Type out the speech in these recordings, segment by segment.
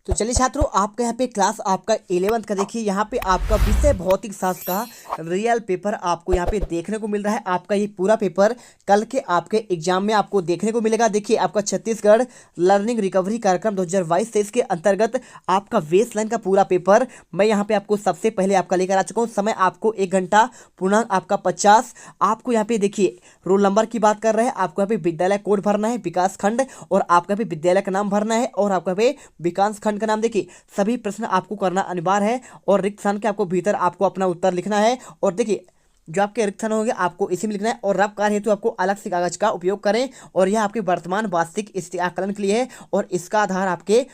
तो चलिए छात्रों, आपका यहाँ पे क्लास आपका 11th का देखिए, यहाँ पे आपका विषय भौतिक शास्त्र का रियल पेपर आपको यहाँ पे देखने को मिल रहा है। आपका ये पूरा पेपर कल के आपके एग्जाम में आपको देखने को मिलेगा। देखिए, आपका छत्तीसगढ़ लर्निंग रिकवरी कार्यक्रम 2022-23 के अंतर्गत आपका बेस लाइन का पूरा पेपर मैं यहाँ पे आपको सबसे पहले आपका लेकर आ चुका हूँ। समय आपको 1 घंटा पूर्णांक आपका 50। आपको यहाँ पे देखिए रोल नंबर की बात कर रहे हैं, आपको यहाँ पे विद्यालय कोड भरना है, विकास खंड, और आपका यहाँ पे विद्यालय का नाम भरना है, और आपका यहाँ पे विकास खंड का नाम। देखिए, सभी प्रश्न आपको करना अनिवार्य है, और रिक्त स्थान के आपको भीतर आपको अपना उत्तर लिखना है। और देखिए, जो आपके रिक्त स्थान होंगे आपको इसी में लिखना है, और रफ कार्य हेतु आपको अलग से कागज का उपयोग करें। और यह आपके वर्तमान वार्षिक स्थिति आकलन के लिए है, और इसका आधार आपके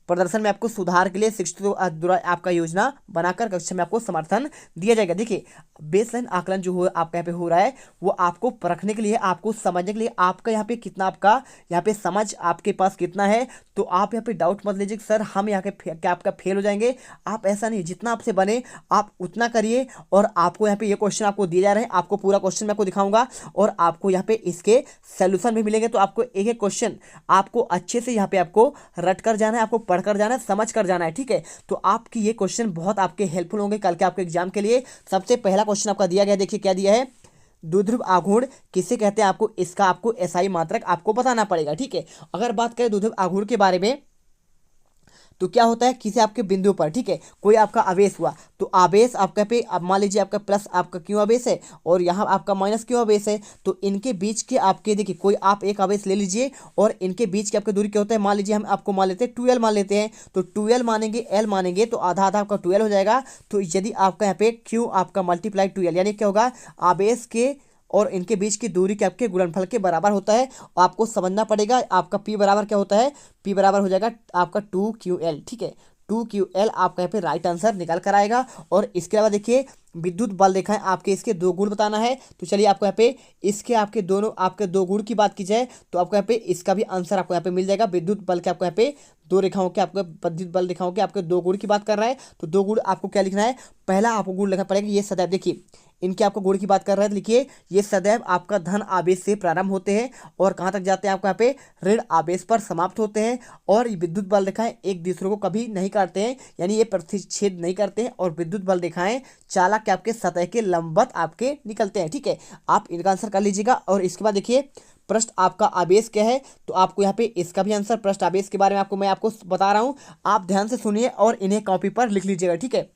प्रदर्शन में आपको सुधार के लिए शिक्षित आपका योजना बनाकर कक्षा में आपको समर्थन दिया जाएगा। देखिए, बेसलाइन आकलन जो हो आपका यहाँ पे हो रहा है, वो आपको परखने के लिए, आपको समझने के लिए, आपका यहाँ पे कितना आपका यहाँ पे समझ आपके पास कितना है। तो आप यहाँ पे डाउट मत लीजिए सर हम यहाँ के क्या आपका फेल हो जाएंगे। आप ऐसा नहीं, जितना आपसे बने आप उतना करिए। और आपको यहाँ पे ये क्वेश्चन आपको दिए जा रहे हैं, आपको पूरा क्वेश्चन मैं आपको दिखाऊंगा, और आपको यहाँ पे इसके सोल्यूशन भी मिलेंगे। तो आपको एक एक क्वेश्चन आपको अच्छे से यहाँ पे आपको रट कर जाना है, आपको पढ़ कर जाना है, समझ कर जाना है, ठीक है। तो आपकी ये क्वेश्चन बहुत आपके हेल्पफुल होंगे कल के आपके एग्जाम के लिए। सबसे पहला क्वेश्चन आपका दिया गया, देखिए क्या दिया है, द्विध्रुव आघूर्ण किसे कहते हैं। आपको एसआई मात्रक आपको बताना पड़ेगा, ठीक है। अगर बात करें द्विध्रुव आघूर्ण के बारे में, तो क्या होता है, किसी आपके बिंदु पर, ठीक है, कोई आपका आवेश हुआ, तो आवेश आपका पे अब मान लीजिए आपका प्लस आपका क्यों आवेश है, और यहाँ आपका माइनस क्यों आवेश है। तो इनके बीच के आपके देखिए, कोई आप एक आवेश ले लीजिए, और इनके बीच की आपकी दूरी क्या होता है, मान लीजिए हम आपको मान लेते हैं 12 मान लेते हैं। तो 12 मानेंगे, एल मानेंगे, तो आधा आधा आपका 12 हो जाएगा। तो यदि आपका यहाँ पे क्यू आपका मल्टीप्लाई 12 यानी क्या होगा, आवेश के और इनके बीच की दूरी के आपके गुणनफल के बराबर होता है। आपको समझना पड़ेगा, आपका पी बराबर क्या होता है, पी बराबर हो जाएगा आपका 2QL, ठीक है। 2QL आपका यहाँ पे राइट आंसर निकल कर आएगा। और इसके अलावा देखिए, विद्युत बल रेखाएं आपके इसके दो गुण बताना है। तो चलिए, आपको यहाँ पे इसके आपके दोनों आपके दो गुण की बात की जाए, तो आपको यहाँ पे इसका भी आंसर आपको यहाँ पे मिल जाएगा। विद्युत बल के आपको यहाँ पे दो रेखाओं के आपको विद्युत बल रेखाओं के आपके दो गुण की बात कर रहा है। तो दो गुण आपको क्या लिखना है, पहला आपको गुण लिखना पड़ेगा, ये सदैव, देखिए इनके आपको गुण की बात कर रहा है, तो लिखिए ये सदैव आपका धन आवेश से प्रारंभ होते हैं और कहाँ तक जाते हैं, आपको यहाँ पे ऋण आवेश पर समाप्त होते हैं। और विद्युत बल रेखाएं एक दूसरे को कभी नहीं काटते हैं, यानी ये प्रतिच्छेद नहीं करते हैं। और विद्युत बल रेखाएं चालक के आपके सतह के लंबवत आपके निकलते हैं, ठीक है। आप इनका आंसर कर लीजिएगा। और इसके बाद देखिए, पृष्ठ आपका आवेश क्या है, तो आपको यहाँ पे इसका भी आंसर, पृष्ठ आवेश के बारे में मैं आपको बता रहा हूँ, आप ध्यान से सुनिए और इन्हें कॉपी पर लिख लीजिएगा, ठीक है।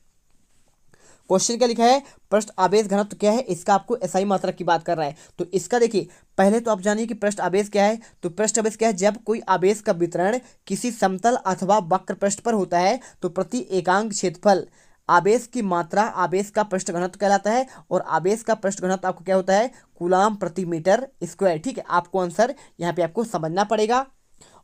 क्वेश्चन क्या लिखा है, पृष्ठ आवेश घनत्व क्या है, इसका आपको एसआई मात्रक की बात कर रहा है। तो इसका देखिए, पहले तो आप जानिए कि पृष्ठ आवेश क्या है। तो पृष्ठ आवेश क्या है, जब कोई आवेश का वितरण किसी समतल अथवा वक्र पृष्ठ पर होता है, तो प्रति एकांक क्षेत्रफल आवेश की मात्रा आवेश का पृष्ठ घनत्व कहलाता है। और आवेश का पृष्ठ घनत्व आपको क्या होता है, कूलाम प्रति मीटर स्क्वायर, ठीक है। आपको आंसर यहाँ पे आपको समझना पड़ेगा।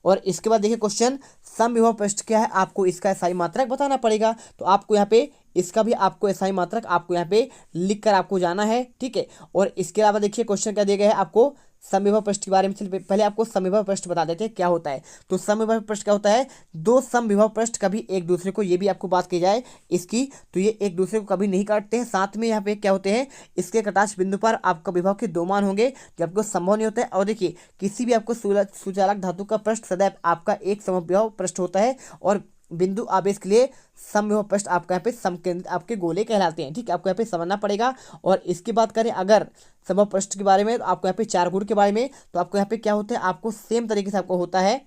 और इसके बाद देखिए क्वेश्चन, समविभव पृष्ठ क्या है, आपको इसका एसआई मात्रक बताना पड़ेगा। तो आपको यहाँ पे इसका भी आपको एसआई मात्रक आपको यहाँ पे लिख कर आपको जाना है, ठीक है। और इसके अलावा देखिए क्वेश्चन क्या दिया गया है, आपको समविभव पृष्ठ के बारे में पहले आपको समविभव पृष्ठ बता देते हैं क्या होता है। तो समविभव पृष्ठ क्या होता है, दो समविभव पृष्ठ कभी एक दूसरे को, ये भी आपको बात की जाए इसकी, तो ये एक दूसरे को कभी नहीं काटते हैं। साथ में यहाँ पे क्या होते हैं, इसके कटाक्ष बिंदु पर आपका विभव के दो मान होंगे, जबकि संभव नहीं होता है। और देखिए, किसी भी आपको सुचालक धातु का पृष्ठ सदैव आपका एक समविभव पृष्ठ होता है, और बिंदु आवेश के लिए समविभव पृष्ठ आपका यहाँ पे समकेंद्रित आपके गोले कहलाते हैं, ठीक है। आपको यहाँ पे समझना पड़ेगा। और इसकी बात करें अगर समविभव पृष्ठ के बारे में, तो आपको यहाँ पे चार गुण के बारे में, तो आपको यहाँ पे क्या होता है, आपको सेम तरीके से आपको होता है,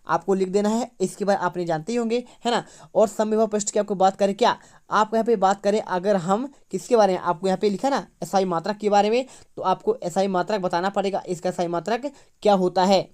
आपको लिख देना है। इसके बाद आपने जानते ही होंगे, है ना। और समविभव पृष्ठ की आपको बात करें, क्या आपको यहाँ पे बात करें अगर हम किसके बारे में, आपको यहाँ पे लिखा ना एसआई मात्रक के बारे में, तो आपको एसआई मात्रक बताना पड़ेगा, इसका एसआई मात्रक क्या होता है।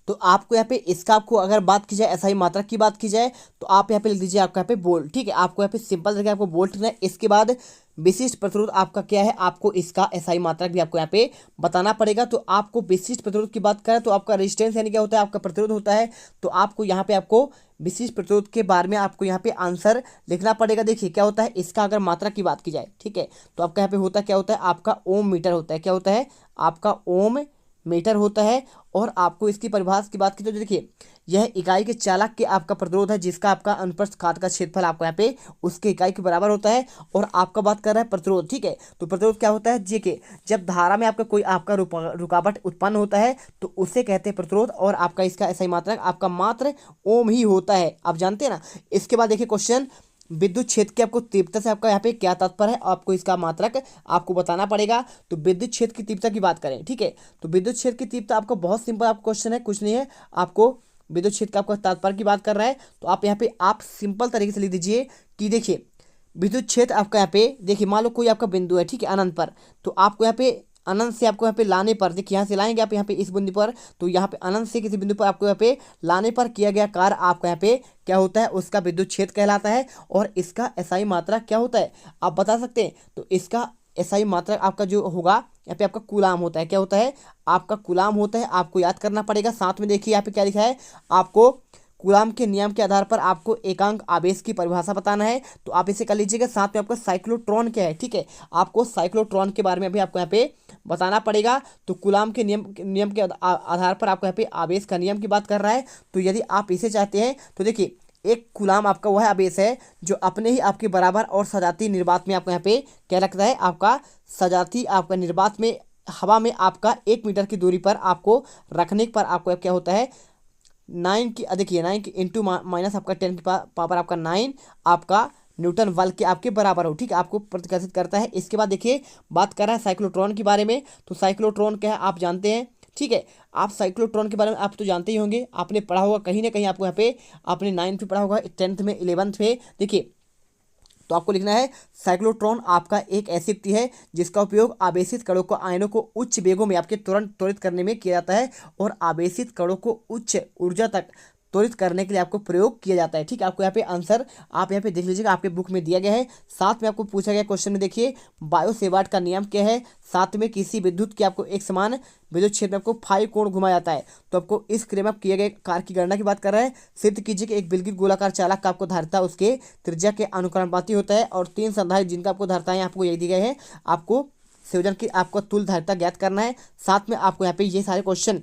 तो आपको यहाँ पे इसका आपको अगर बात की जाए, एसआई मात्रक की बात की जाए, तो आप यहाँ पे लिख दीजिए आपका यहाँ पे बोल्ट, ठीक है। आपको यहाँ पे सिंपल तरीके आपको बोल्ट लिखना है। इसके बाद विशिष्ट प्रतिरोध आपका क्या है, आपको इसका एसआई मात्रक भी आपको यहाँ पे बताना पड़ेगा। तो आपको विशिष्ट प्रतिरोध की बात करें, तो आपका रेजिस्टेंस यानी क्या होता है, आपका प्रतिरोध होता है। तो आपको यहाँ पे आपको विशिष्ट प्रतिरोध के बारे में आपको यहाँ पे आंसर लिखना पड़ेगा। देखिए क्या होता है, इसका अगर मात्रा की बात की जाए, ठीक है, तो आपका यहाँ पे होता क्या होता है, आपका ओम मीटर होता है, क्या होता है, आपका ओम मीटर होता है। और आपको इसकी परिभाषा की बात की तो देखिए यह इकाई के चालक के आपका प्रतिरोध है, जिसका आपका अनुप्रस्थ काट का क्षेत्रफल आपको यहाँ पे उसके इकाई के बराबर होता है। और आपका बात कर रहा है प्रतिरोध, ठीक है। तो प्रतिरोध क्या होता है जी के जब धारा में आपका कोई आपका रुकावट उत्पन्न होता है तो उसे कहते हैं प्रतिरोध। और आपका इसका ऐसा ही मात्रक आपका मात्र ओम ही होता है, आप जानते हैं ना। इसके बाद देखिए क्वेश्चन, विद्युत क्षेत्र की आपको तीव्रता से आपका यहाँ पे क्या तात्पर्य है, आपको इसका मात्रक आपको बताना पड़ेगा। तो विद्युत क्षेत्र की तीव्रता की बात करें, ठीक है, तो विद्युत क्षेत्र की तीव्रता आपका बहुत सिंपल आपका क्वेश्चन है, कुछ नहीं है। आपको विद्युत क्षेत्र का आपका तात्पर्य की बात कर रहा है तो आप यहाँ पे आप सिंपल तरीके से लिख दीजिए कि देखिए विद्युत क्षेत्र आपका यहाँ पे देखिए मान लो कोई आपका बिंदु है, ठीक है, अनंत पर। तो आपको यहाँ पे अनंत से आपको यहाँ पे लाने पर देखिए यहाँ से लाएंगे आप यहाँ पे इस बिंदु पर, तो यहाँ पे अनंत से किसी बिंदु पर आपको यहाँ पे लाने पर किया गया कार्य आपका यहाँ पे क्या होता है, उसका विद्युत क्षेत्र कहलाता है। और इसका एसआई मात्रा क्या होता है आप बता सकते हैं। तो इसका एसआई मात्रा आपका जो होगा यहाँ पे आपका कूलाम होता है, क्या होता है आपका कूलाम होता है, आपको याद करना पड़ेगा। साथ में देखिए यहाँ पे क्या लिखा है, आपको कूलाम के नियम के आधार पर आपको एकांक आवेश की परिभाषा बताना है। तो आप इसे कर लीजिएगा। साथ में आपका साइक्लोट्रॉन क्या है, ठीक है, आपको साइक्लोट्रॉन के बारे में भी आपको यहाँ पे बताना पड़ेगा। तो कूलाम के नियम के आधार पर आपको यहाँ पे आवेश का नियम की बात कर रहा है। तो यदि आप इसे चाहते हैं तो देखिए एक कूलाम आपका वह आवेश है जो अपने ही आपके बराबर और सजातीय निर्वात में आपको यहाँ पे क्या लगता है, आपका सजातीय आपका निर्वात में हवा में आपका 1 मीटर की दूरी पर आपको रखने पर आपको क्या होता है 9 की देखिए 9 की इंटू माइनस आपका 10 की पावर आपका 9 आपका न्यूटन बल के आपके बराबर हो, ठीक है, आपको प्रतिकर्षित करता है। इसके बाद देखिए बात कर रहा है साइक्लोट्रॉन के बारे में। तो साइक्लोट्रॉन क्या है आप जानते हैं, ठीक है, आप साइक्लोट्रॉन के बारे में आप तो जानते ही होंगे, आपने पढ़ा होगा कहीं ना कहीं, आपको यहाँ पे आपने 9th में पढ़ा होगा, 10th में 11th में। देखिए तो आपको लिखना है साइक्लोट्रॉन आपका एक ऐसी युक्ति है जिसका उपयोग आवेशित कणों को आयनों को उच्च वेगों में आपके तुरंत त्वरित करने में किया जाता है। और आवेशित कणों को उच्च ऊर्जा तक त्वरित करने के लिए आपको प्रयोग किया जाता है, ठीक है। आपको यहाँ पे आंसर आप यहाँ पे देख लीजिएगा, आपके बुक में दिया गया है। साथ में आपको पूछा गया क्वेश्चन में देखिए बायो सेवार्ट का नियम क्या है। साथ में किसी विद्युत की आपको एक समान विद्युत क्षेत्र में आपको 5 कोण घुमाया जाता है। तो आपको इस क्रिया में किए गए कार्य की गणना की बात कर रहा है। सिद्ध कीजिए कि एक बिल्कुल गोलाकार चालक का आपको धारिता उसके त्रिज्या के अनुक्रमानुपाती होता है। और 3 संधारित्र जिनका आपको धारिताएं आपको यही दी गए हैं, आपको संयोजन की आपको तुल्य धारिता ज्ञात करना है। साथ में आपको यहाँ पे ये सारे क्वेश्चन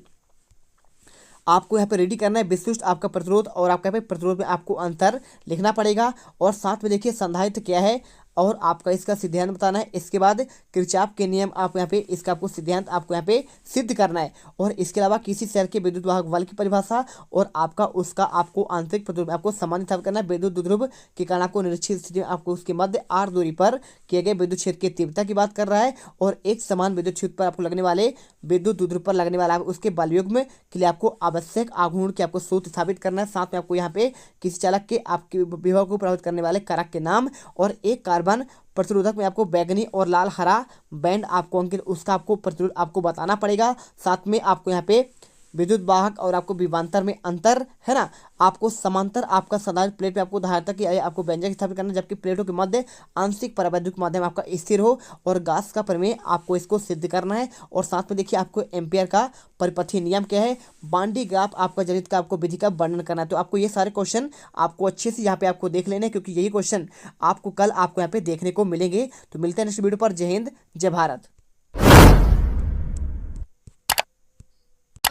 आपको यहाँ पे रेडी करना है। विशिष्ट आपका प्रतिरोध और आपका यहाँ पे प्रतिरोध में आपको अंतर लिखना पड़ेगा। और साथ में देखिए संधारित्र क्या है और आपका इसका सिद्धांत बताना है। इसके बाद किरचॉफ के नियम आप यहाँ पे इसका आपको सिद्धांत आपको यहाँ पे सिद्ध करना है। और इसके अलावा किसी शहर के विद्युत वाहक बल की परिभाषा और आपका उसका आपको आंतरिक प्रतिरोध आपको सामान्य स्थापित करना है। विद्युत द्विध्रुव के कणा को निरक्षित स्थिति में आपको उसके मध्य r दूरी पर किए गए विद्युत क्षेत्र की तीव्रता की बात कर रहा है। और एक समान विद्युत क्षेत्र पर आपको लगने वाले विद्युत द्विध्रुव पर लगने वाला उसके बलयुग्म के लिए आपको आवश्यक आघूर्ण के आपको सूत्र स्थापित करना है। साथ में आपको यहाँ पे किसी चालक के आपके विभव को प्रभावित करने वाले कारक के नाम और एक कार्बन प्रतिरोधक में आपको बैगनी और लाल हरा बैंड आपको अंकित उसका आपको प्रतिरोध आपको बताना पड़ेगा। साथ में आपको यहाँ पे विद्युत वाहक और आपको विभवांतर में अंतर है ना, आपको समांतर आपका संधारित्र प्लेट पे आपको धारिता की आपको व्यंजक स्थापित करना, जबकि प्लेटों के मध्य आंशिक परावैद्युत माध्यम आपका स्थिर हो। और गास का प्रमेय आपको इसको सिद्ध करना है। और साथ में देखिए आपको एम्पियर का परिपथीय नियम क्या है, बांडी ग्राफ आपका जनित का आपको विधि का वर्णन करना है। तो आपको ये सारे क्वेश्चन आपको अच्छे से यहाँ पे आपको देख लेने हैं, क्योंकि यही क्वेश्चन आपको कल आपको यहाँ पे देखने को मिलेंगे। तो मिलते हैं नेक्स्ट वीडियो पर। जय हिंद जय भारत।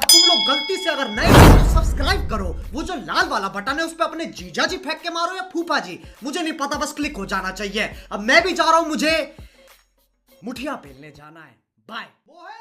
तुम लोग गलती से अगर नए हो तो सब्सक्राइब करो, वो जो लाल वाला बटन है उस पे अपने जीजा जी फेंक के मारो या फूफा जी, मुझे नहीं पता, बस क्लिक हो जाना चाहिए। अब मैं भी जा रहा हूं, मुझे मुठिया पेलने जाना है। बाय। वो है